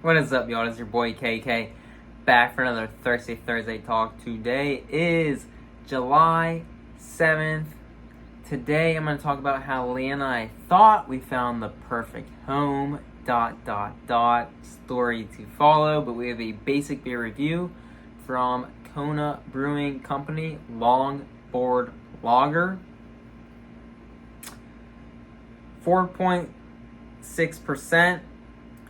What is up, y'all? It's your boy KK back for another Thursday talk. Today is July 7th. Today I'm going to talk about how Leanne and I thought we found the perfect home, ... story to follow, but we have a basic beer review from Kona Brewing Company, Longboard Lager. 4.6%.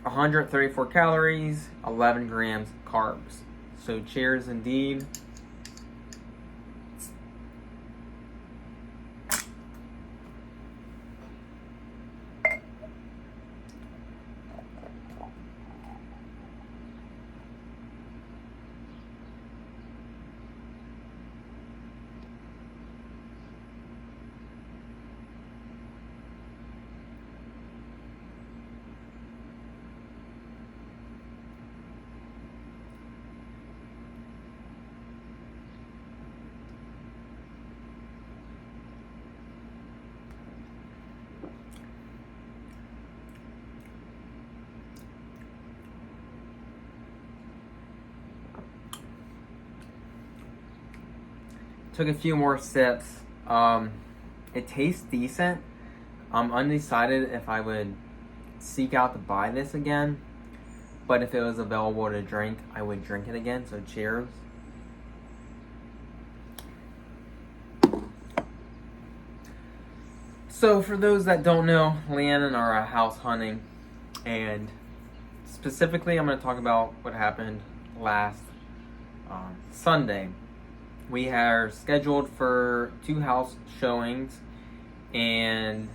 134 calories, 11 grams carbs. So cheers indeed. Took a few more sips. It tastes decent. I'm undecided if I would seek out to buy this again, but if it was available to drink, I would drink it again. So cheers. So for those that don't know, Leanne and I are house hunting, and specifically I'm going to talk about what happened last Sunday. We are scheduled for 2 house showings, and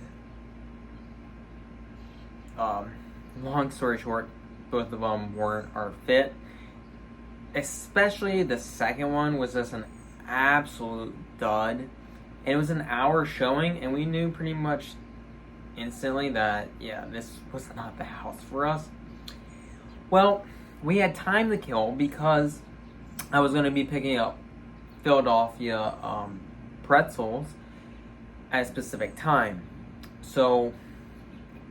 long story short, both of them weren't our fit. Especially the second one was just an absolute dud. And it was an hour showing, and we knew pretty much instantly that, yeah, this was not the house for us. Well, we had time to kill because I was going to be picking up Philadelphia pretzels at a specific time. So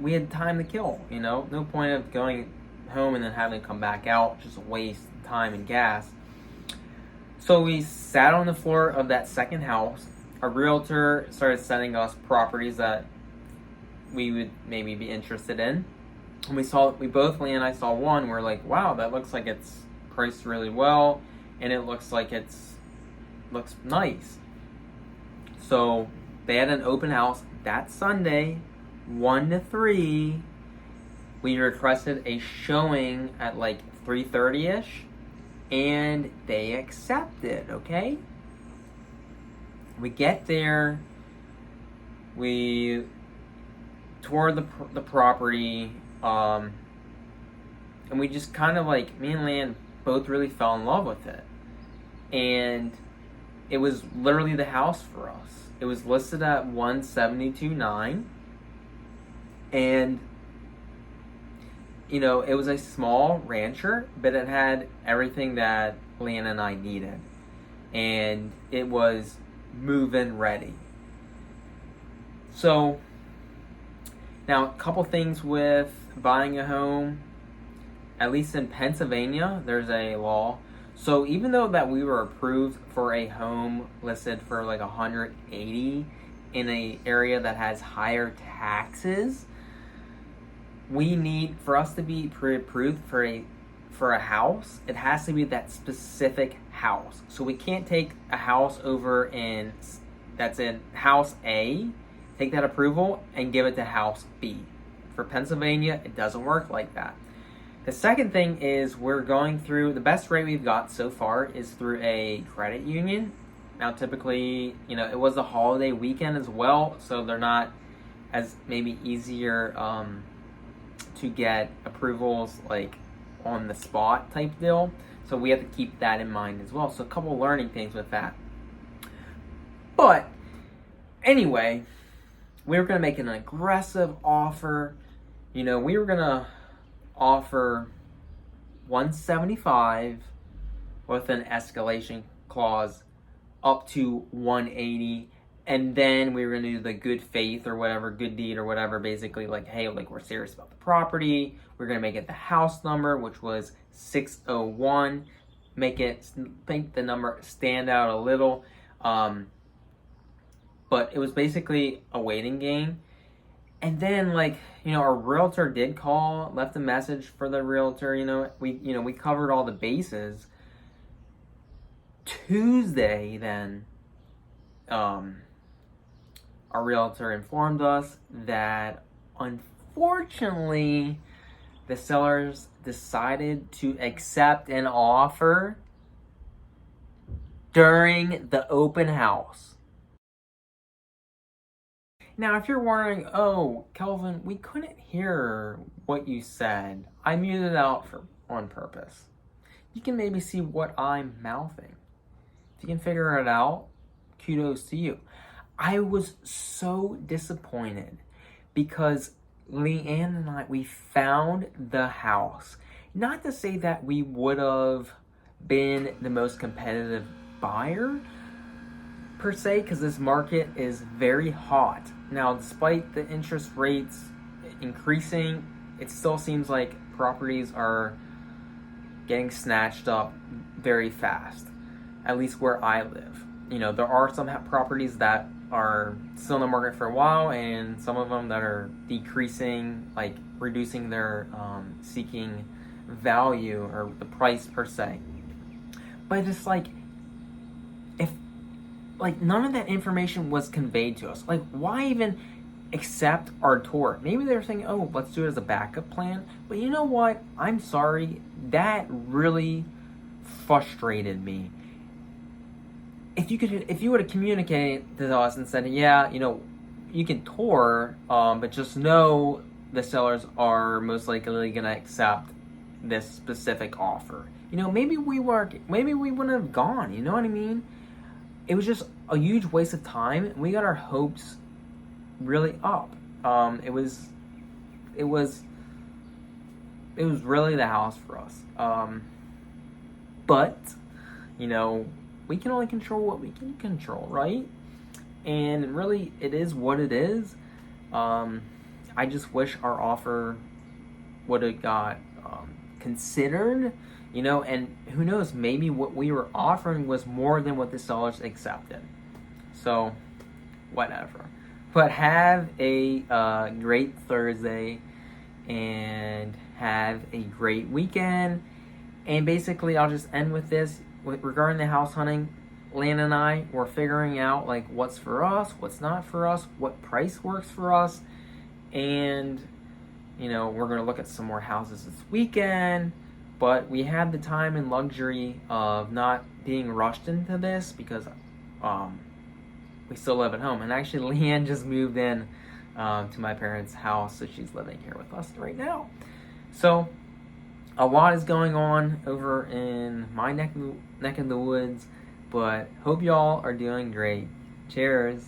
we had time to kill, no point of going home and then having to come back out, just waste time and gas. So we sat on the floor of that second house. Our realtor started sending us properties that we would maybe be interested in. And Leanne and I saw one. We're like, wow, that looks like it's priced really well, and it looks like looks nice. So they had an open house that Sunday, 1 to 3. We requested a showing at like 3:30ish, and they accepted. Okay, we get there, we toured the property, and we just kind of like, me and Leanne both really fell in love with it. And it was literally the house for us. It was listed at $172,900, and it was a small rancher, but it had everything that Leanne and I needed, and it was move-in ready. So now, a couple things with buying a home. At least in Pennsylvania, there's a law. So even though that we were approved for a home listed for like 180 in an area that has higher taxes, for us to be pre-approved for a house, it has to be that specific house. So we can't take a house that's in house A, take that approval and give it to house B. For Pennsylvania, it doesn't work like that. The second thing is we're going through, the best rate we've got so far is through a credit union. Now, typically, it was a holiday weekend as well, so they're not as maybe easier to get approvals like on the spot type deal. So we have to keep that in mind as well. So a couple learning things with that. But anyway, we were going to make an aggressive offer. We were going to offer $175 with an escalation clause up to $180 And then we were gonna do the good faith or whatever, good deed or whatever, basically like, hey, like we're serious about the property. We're gonna make it the house number, which was 601. Make the number stand out a little. But it was basically a waiting game. And then, like, our realtor did call, left a message for the realtor. We covered all the bases. Tuesday, then, our realtor informed us that unfortunately the sellers decided to accept an offer during the open house. Now, if you're wondering, oh, Kelvin, we couldn't hear what you said. I muted it out on purpose. You can maybe see what I'm mouthing. If you can figure it out, kudos to you. I was so disappointed because Leanne and I, we found the house. Not to say that we would have been the most competitive buyer, per se, because this market is very hot. Now, despite the interest rates increasing, it still seems like properties are getting snatched up very fast, at least where I live. There are some properties that are still in the market for a while, and some of them that are decreasing, like reducing their seeking value or the price per se. But it's like, none of that information was conveyed to us. Like, why even accept our tour? Maybe they're saying, oh, let's do it as a backup plan. But you know what? I'm sorry. That really frustrated me. If you would have communicated to us and said, yeah, you can tour, but just know the sellers are most likely going to accept this specific offer. Maybe we wouldn't have gone. You know what I mean? It was just a huge waste of time. We got our hopes really up. It was really the house for us. But we can only control what we can control, right? And really, it is what it is. I just wish our offer would have got considered. And who knows, maybe what we were offering was more than what the sellers accepted. So, whatever. But have a great Thursday and have a great weekend. And basically, I'll just end with this. Regarding the house hunting, Leanne and I were figuring out like what's for us, what's not for us, what price works for us. And, we're going to look at some more houses this weekend. But we had the time and luxury of not being rushed into this because we still live at home. And actually, Leanne just moved in to my parents' house, so she's living here with us right now. So a lot is going on over in my neck of the woods, but hope y'all are doing great. Cheers.